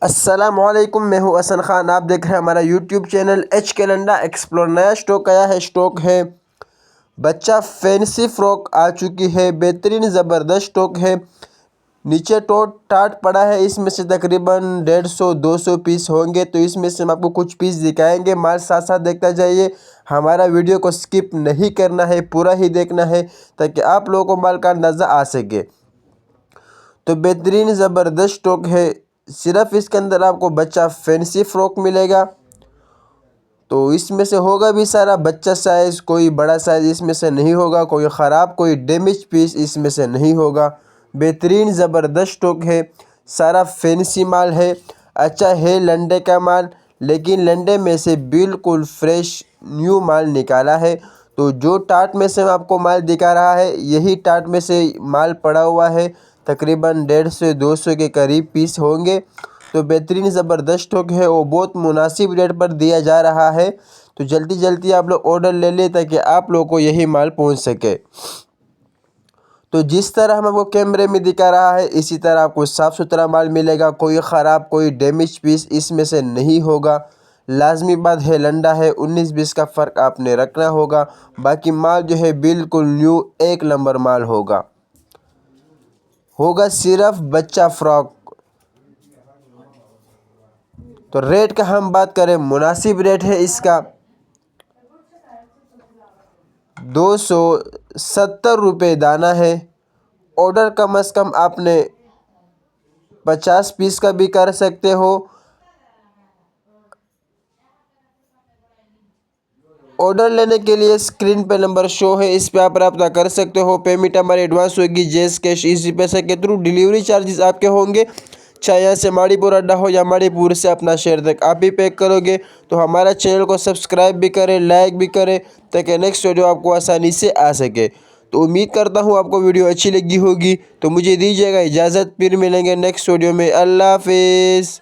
अस्सलामुअलैकुम, मैं हूं हसन खान। आप देख रहे हैं हमारा यूट्यूब चैनल एच कैलेंडा एक्सप्लोर। नया स्टॉक आया है, स्टॉक है बच्चा फैंसी फ्रॉक आ चुकी है। बेहतरीन ज़बरदस्त स्टॉक है। नीचे टाट पड़ा है, इसमें से तकरीबन 150-200 पीस होंगे। तो इसमें से हम आपको कुछ पीस दिखाएंगे। माल साथ साथ देखता जाइए, हमारा वीडियो को स्किप नहीं करना है, पूरा ही देखना है ताकि आप लोगों को माल का अंदाज़ा आ सके। तो बेहतरीन ज़बरदस्त स्टॉक है। सिर्फ इसके अंदर आपको बच्चा फैंसी फ्रॉक मिलेगा। तो इसमें से होगा भी सारा बच्चा साइज़, कोई बड़ा साइज़ इसमें से नहीं होगा, कोई ख़राब कोई डैमेज पीस इसमें से नहीं होगा। बेहतरीन ज़बरदस्त स्टॉक है, सारा फैंसी माल है। अच्छा है लंडे का माल, लेकिन लंडे में से बिल्कुल फ्रेश न्यू माल निकाला है। तो जो टाट में से आपको माल दिखा रहा है, यही टाट में से माल पड़ा हुआ है। तकरीबन 150 से 200 के करीब पीस होंगे। तो बेहतरीन ज़बरदस्त स्टॉक है, वो बहुत मुनासिब रेट पर दिया जा रहा है। तो जल्दी जल्दी आप लोग ऑर्डर ले लें ताकि आप लोगों को यही माल पहुंच सके। तो जिस तरह हम आपको कैमरे में दिखा रहा है, इसी तरह आपको साफ़ सुथरा माल मिलेगा। कोई ख़राब कोई डैमेज पीस इसमें से नहीं होगा। लाजमी बात है, लंडा है, 19-20 का फ़र्क आपने रखना होगा। बाकी माल जो है बिल्कुल न्यू एक नंबर माल होगा सिर्फ बच्चा फ्रॉक। तो रेट का हम बात करें, मुनासिब रेट है इसका। 270 रुपये दाना है। ऑर्डर कम अज़ कम आपने 50 पीस का भी कर सकते हो। ऑर्डर लेने के लिए स्क्रीन पे नंबर शो है, इस पे आप रब्ता कर सकते हो। पेमेंट हमारी एडवांस होगी, जैस कैश इजी पैसे के थ्रू। डिलीवरी चार्जेस आपके होंगे, चाहे यहाँ से माड़ीपुर अड्डा हो या माड़ीपुर से अपना शहर तक आप ही पे करोगे। तो हमारा चैनल को सब्सक्राइब भी करें, लाइक भी करें ताकि नेक्स्ट वीडियो आपको आसानी से आ सके। तो उम्मीद करता हूँ आपको वीडियो अच्छी लगी होगी। तो मुझे दीजिएगा इजाज़त, फिर मिलेंगे नेक्स्ट वीडियो में। अल्लाह हाफिज़।